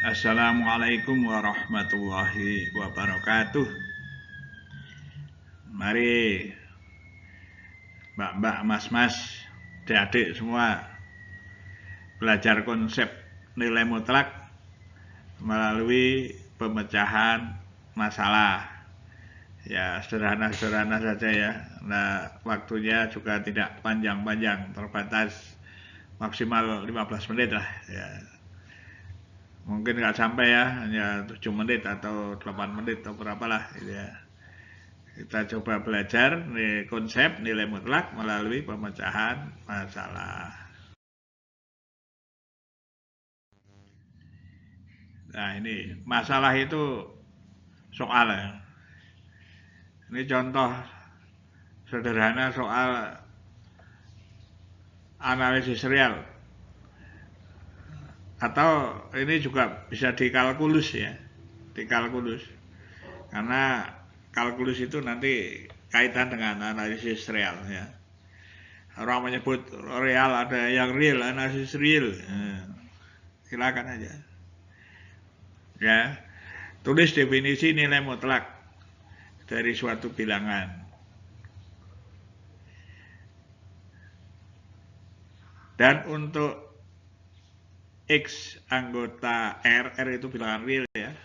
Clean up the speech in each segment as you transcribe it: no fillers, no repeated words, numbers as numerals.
Assalamualaikum warahmatullahi wabarakatuh. Mari mbak-mbak, mas-mas, adik-adik semua belajar konsep nilai mutlak melalui pemecahan masalah. Ya, sederhana-sederhana saja ya. Nah, waktunya juga tidak panjang-panjang, terbatas maksimal 15 menit lah ya. Mungkin nggak sampai ya, hanya 7 menit atau 8 menit atau berapalah gitu ya. Kita coba belajar konsep nilai mutlak melalui pemecahan masalah. Nah ini masalah itu soal ya. Ini contoh sederhana soal analisis real. Atau ini juga bisa dikalkulus ya. Dikalkulus. Karena kalkulus itu nanti kaitan dengan analisis real ya. Orang menyebut real, ada yang real, analisis real. Silakan aja. Ya, tulis definisi nilai mutlak dari suatu bilangan. Dan untuk X anggota R itu bilangan real ya.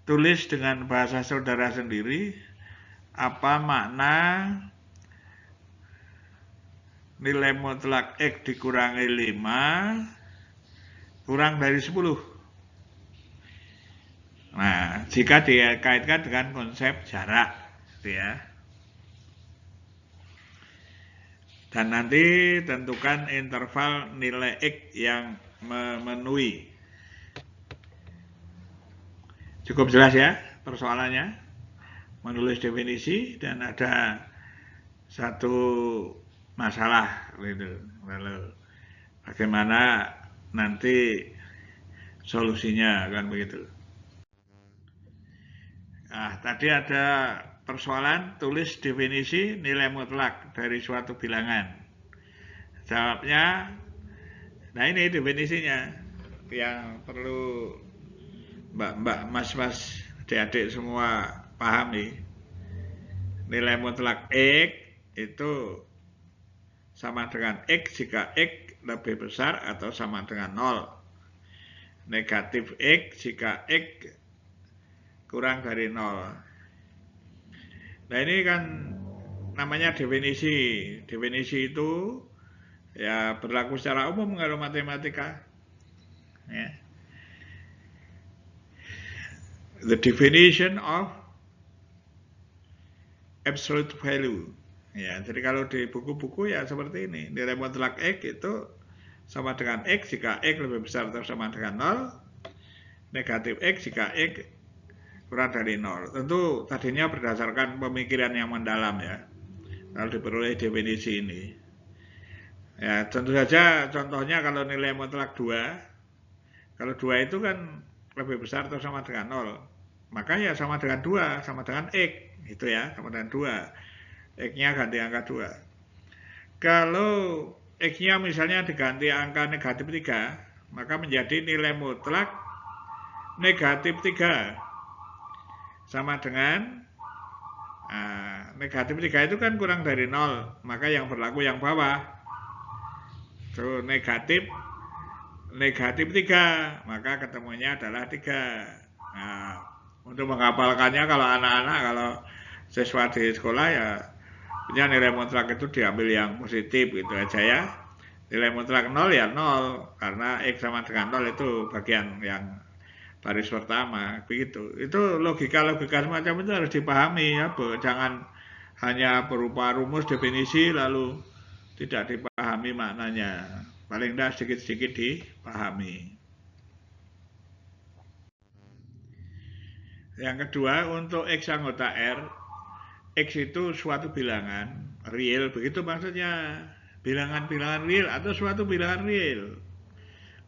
Tulis dengan bahasa saudara sendiri apa makna nilai mutlak X dikurangi 5 kurang dari 10. Nah, jika dikaitkan dengan konsep jarak gitu ya. Dan nanti tentukan interval nilai X yang memenuhi. Cukup jelas ya persoalannya. Menulis definisi dan ada satu masalah gitu. Lalu bagaimana nanti solusinya kan begitu. Nah, tadi ada persoalan tulis definisi nilai mutlak dari suatu bilangan. Jawabnya, nah ini definisinya yang perlu mbak-mbak, mas-mas, adik-adik semua pahami. Nilai mutlak X itu sama dengan X jika X lebih besar atau sama dengan 0. Negatif X jika X kurang dari 0. Nah ini kan namanya definisi. Definisi itu ya berlaku secara umum kalau matematika. Ya. The definition of absolute value. Ya, jadi kalau di buku-buku ya seperti ini. Nilai mutlak X itu sama dengan X jika X lebih besar atau sama dengan 0. Negatif X jika X kurang dari 0. Tentu tadinya berdasarkan pemikiran yang mendalam ya. Kalau diperoleh definisi ini. Ya, tentu saja contohnya kalau nilai mutlak 2. Kalau 2 itu kan lebih besar atau sama dengan 0. Maka ya sama dengan 2, sama dengan X. Itu ya, sama dengan 2. X-nya ganti angka 2. Kalau X-nya misalnya diganti angka negatif 3, maka menjadi nilai mutlak negatif 3. Sama dengan negatif 3 itu kan kurang dari 0. Maka yang berlaku yang bawah. So, negatif 3. Maka ketemunya adalah 3. Nah, untuk menghafalkannya kalau anak-anak, kalau siswa di sekolah ya punya nilai mutlak itu diambil yang positif gitu aja ya. Nilai mutlak 0 ya 0 karena X sama dengan 0 itu bagian yang baris pertama begitu. Itu logika-logika semacam itu harus dipahami ya, jangan hanya berupa rumus definisi lalu tidak dipahami maknanya. Paling tidak sedikit-sedikit dipahami. Yang kedua, untuk X anggota R, X itu suatu bilangan real, begitu maksudnya. Bilangan-bilangan real atau suatu bilangan real.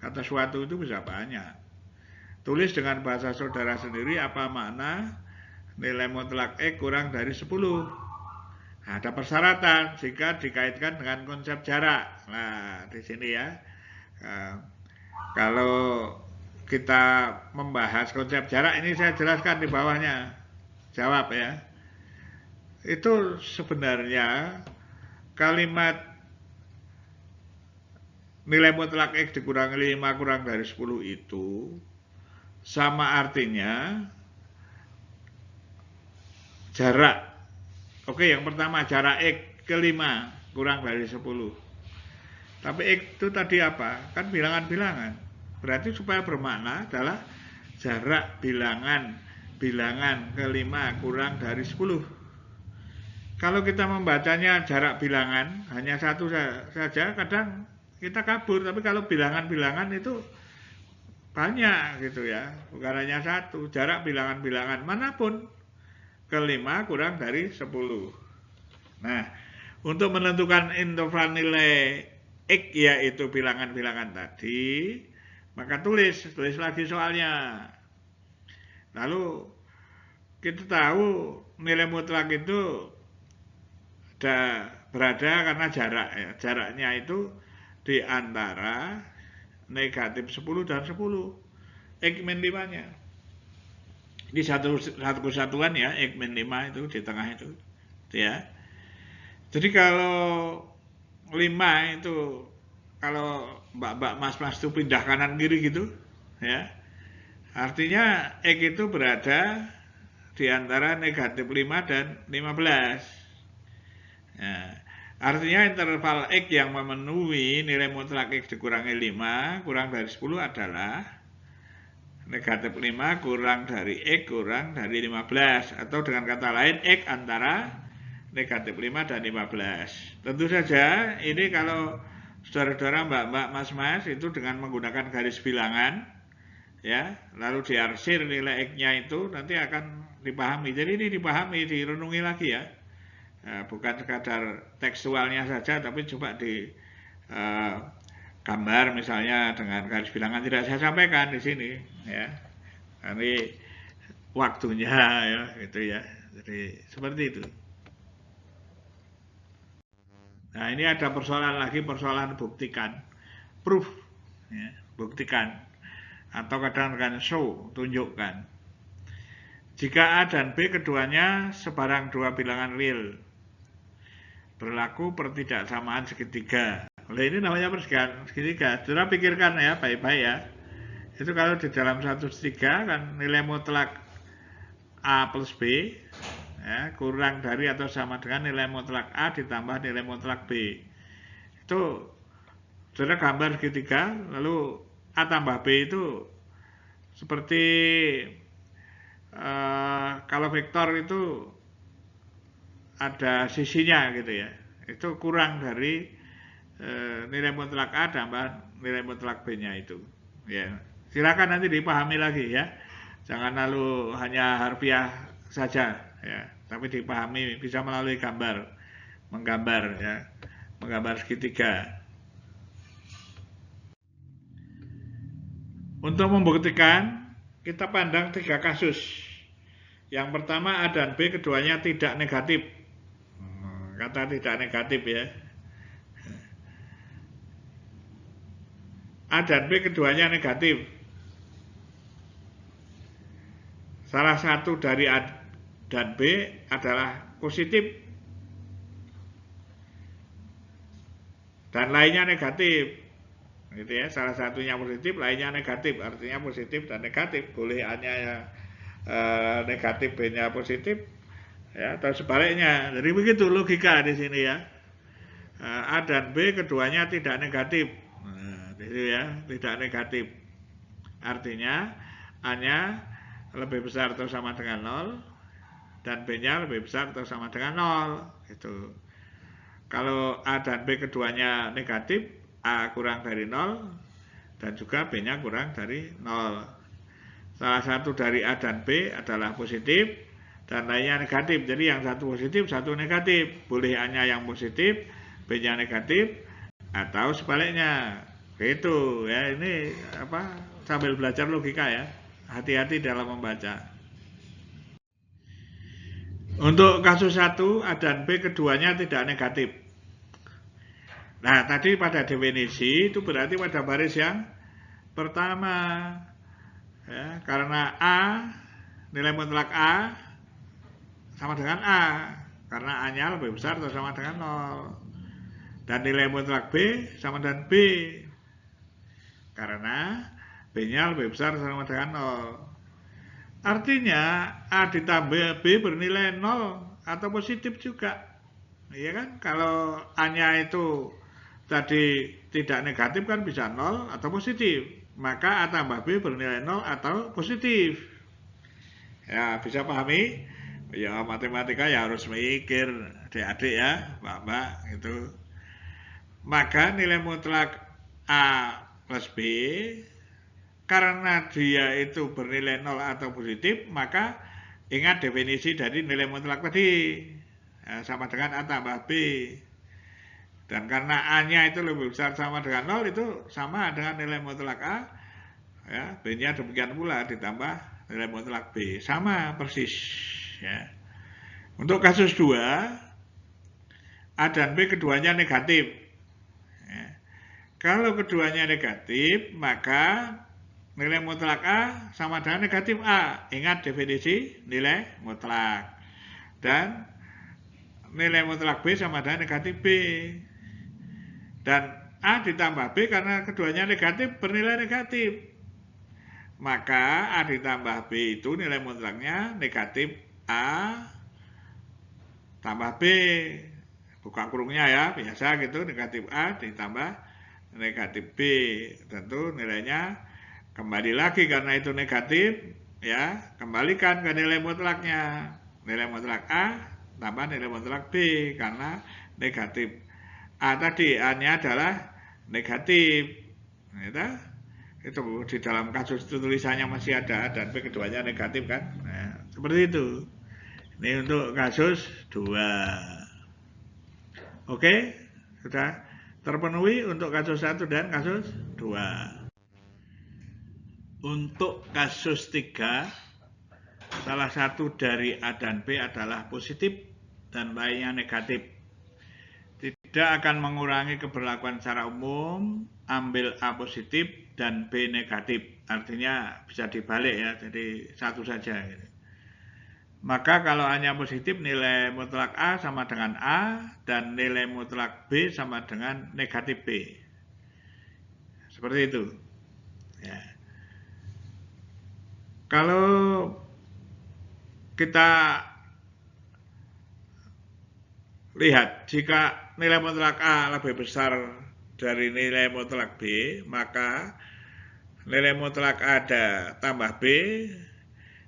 Kata suatu itu bisa banyak. Tulis dengan bahasa saudara sendiri apa makna nilai mutlak X kurang dari 10. Ada persyaratan jika dikaitkan dengan konsep jarak. Nah, di sini ya. Kalau kita membahas konsep jarak, ini saya jelaskan di bawahnya. Jawab ya. Itu sebenarnya kalimat nilai mutlak X dikurangi 5 kurang dari 10 itu sama artinya jarak. Oke, yang pertama jarak X ke 5 kurang dari 10. Tapi X itu tadi apa? Kan bilangan-bilangan. Berarti supaya bermakna adalah jarak bilangan ke 5 kurang dari 10. Kalau kita membacanya jarak bilangan hanya satu saja, kadang kita kabur. Tapi kalau bilangan-bilangan itu banyak gitu ya, bukan hanya satu. Jarak bilangan-bilangan manapun ke 5 kurang dari 10. Nah, untuk menentukan interval nilai X yaitu bilangan-bilangan tadi, maka tulis lagi soalnya. Lalu kita tahu nilai mutlak itu berada karena jarak ya. Jaraknya itu di antara negatif 10 dan 10. X min 5-nya. Ini satu kesatuan ya, X min 5 itu di tengah itu. Ya. Jadi kalau 5 itu, kalau mbak-mbak mas-mas itu pindah kanan kiri gitu, ya. Artinya X itu berada di antara negatif 5 dan 15. Nah, artinya interval X yang memenuhi nilai mutlak X dikurangi 5 kurang dari 10 adalah negatif 5 kurang dari X kurang dari 15. Atau dengan kata lain X antara negatif 5 dan 15. Tentu saja ini kalau saudara-saudara, mbak-mbak, mas-mas itu dengan menggunakan garis bilangan ya, lalu diarsir nilai X-nya itu nanti akan dipahami. Jadi ini dipahami, direnungi lagi ya. Bukan sekadar tekstualnya saja, tapi coba di gambar misalnya dengan garis bilangan, tidak saya sampaikan di sini ya. Nanti waktunya ya gitu ya. Jadi seperti itu. Nah, ini ada persoalan lagi, persoalan buktikan, proof ya, buktikan, atau kadang-kadang show, tunjukkan. Jika A dan B keduanya sebarang dua bilangan real, berlaku pertidaksamaan segitiga. Oleh ini namanya persamaan segitiga. Saudara pikirkan ya, baik-baik ya. Itu kalau di dalam satu segitiga kan nilai mutlak A plus B ya, kurang dari atau sama dengan nilai mutlak A ditambah nilai mutlak B. Itu saudara gambar segitiga, lalu A tambah B itu seperti kalau vektor itu ada sisinya gitu ya, itu kurang dari nilai mutlak A tambah nilai mutlak B-nya itu ya. Silakan nanti dipahami lagi ya, jangan lalu hanya harfiah saja ya, tapi dipahami bisa melalui gambar, menggambar ya, menggambar segitiga. Untuk membuktikan, kita pandang 3 kasus. Yang pertama, A dan B keduanya tidak negatif. Kata tidak negatif ya. A dan B keduanya negatif. Salah satu dari A dan B adalah positif dan lainnya negatif. Gitu ya, salah satunya positif, lainnya negatif. Artinya positif dan negatif. Boleh A-nya negatif, B-nya positif, ya, atau sebaliknya. Jadi begitu logika di sini ya. A dan B keduanya tidak negatif. Nah, gitu ya, tidak negatif. Artinya A-nya lebih besar atau sama dengan 0 dan B-nya lebih besar atau sama dengan 0 gitu. Kalau A dan B keduanya negatif, A kurang dari 0 dan juga B-nya kurang dari 0. Salah satu dari A dan B adalah positif dan lainnya negatif. Jadi yang satu positif, satu negatif. Boleh A-nya yang positif, B-nya negatif, atau sebaliknya. Gitu ya, ini apa, sambil belajar logika ya. Hati-hati dalam membaca. Untuk kasus 1, A dan B keduanya tidak negatif. Nah, tadi pada definisi itu berarti pada baris yang pertama, ya, karena A, nilai mutlak A sama dengan A, karena A-nya lebih besar atau sama dengan 0. Dan nilai mutlak B sama dengan B, karena B-nya lebih besar atau sama dengan 0. Artinya A ditambah B bernilai 0 atau positif juga. Iya kan? Kalau A-nya itu tadi tidak negatif kan bisa 0 atau positif. Maka A tambah B bernilai 0 atau positif. Ya, bisa pahami? Ya, matematika ya harus mikir, adik-adik ya, Mbak-mbak gitu. Maka nilai mutlak A plus B, karena dia itu bernilai 0 atau positif, maka ingat definisi dari nilai mutlak tadi, ya, sama dengan A tambah B. Dan karena A-nya itu lebih besar sama dengan 0, itu sama dengan nilai mutlak A, ya, B-nya demikian pula ditambah nilai mutlak B, sama persis, ya. Untuk kasus 2, A dan B keduanya negatif, ya. Kalau keduanya negatif, maka nilai mutlak A sama dengan negatif A. Ingat definisi nilai mutlak. Dan nilai mutlak B sama dengan negatif B. Dan A ditambah B karena keduanya negatif bernilai negatif. Maka A ditambah B itu nilai mutlaknya negatif A tambah B. Buka kurungnya ya, biasa gitu, negatif A ditambah negatif B. Tentu nilainya kembali lagi karena itu negatif, ya, kembalikan ke nilai mutlaknya. Nilai mutlak A tambah nilai mutlak B karena negatif A tadi, A-nya adalah negatif. Itu di dalam kasus itu tulisannya masih ada dan B keduanya negatif kan. Nah, seperti itu. Ini untuk kasus 2. Oke, sudah terpenuhi untuk kasus 1 dan kasus 2. Untuk kasus 3, salah satu dari A dan B adalah positif dan lainnya negatif. Tidak akan mengurangi keberlakuan secara umum, ambil A positif dan B negatif. Artinya bisa dibalik ya, jadi satu saja. Maka kalau A-nya positif, nilai mutlak A sama dengan A dan nilai mutlak B sama dengan negatif B. Seperti itu. Ya. Kalau kita lihat, jika nilai mutlak A lebih besar dari nilai mutlak B, maka nilai mutlak A tambah B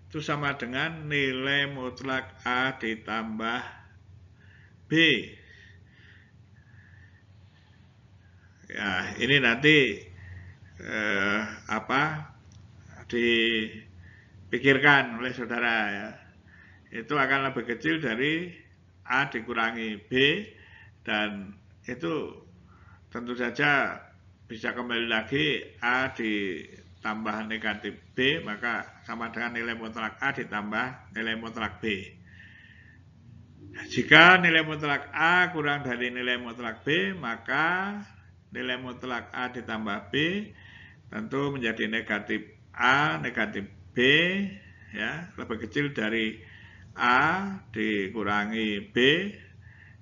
itu sama dengan nilai mutlak A ditambah B. Ya, ini nanti dipikirkan oleh saudara ya. Itu akan lebih kecil dari A dikurangi B, dan itu tentu saja bisa kembali lagi A ditambah negatif B, maka sama dengan nilai mutlak A ditambah nilai mutlak B. Jika nilai mutlak A kurang dari nilai mutlak B, maka nilai mutlak A ditambah B tentu menjadi negatif A, negatif B, ya, lebih kecil dari A dikurangi B,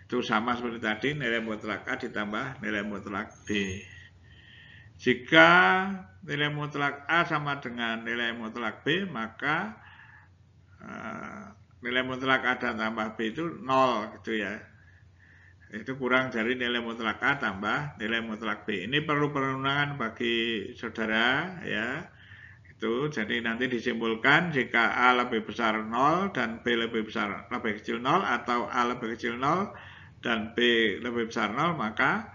itu sama seperti tadi, nilai mutlak A ditambah nilai mutlak B. Jika nilai mutlak A sama dengan nilai mutlak B, maka nilai mutlak A dan tambah B itu 0 gitu ya. Itu kurang dari nilai mutlak A tambah nilai mutlak B. Ini perlu perenungan bagi saudara ya. Itu jadi nanti disimpulkan jika A lebih besar 0 dan B lebih kecil 0, atau A lebih kecil 0 dan B lebih besar 0, maka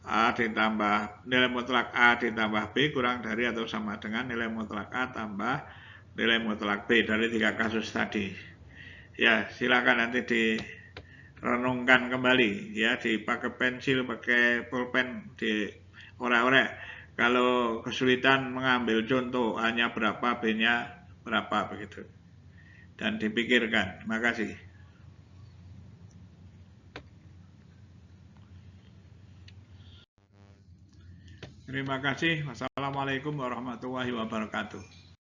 A ditambah nilai mutlak A ditambah B kurang dari atau sama dengan nilai mutlak A tambah nilai mutlak B dari 3 kasus tadi. Ya, silakan nanti direnungkan kembali ya, dipakai pensil, pakai pulpen, di orek-orek. Kalau kesulitan mengambil contoh A-nya berapa, B-nya berapa begitu. Dan dipikirkan. Terima kasih. Terima kasih. Wassalamualaikum warahmatullahi wabarakatuh.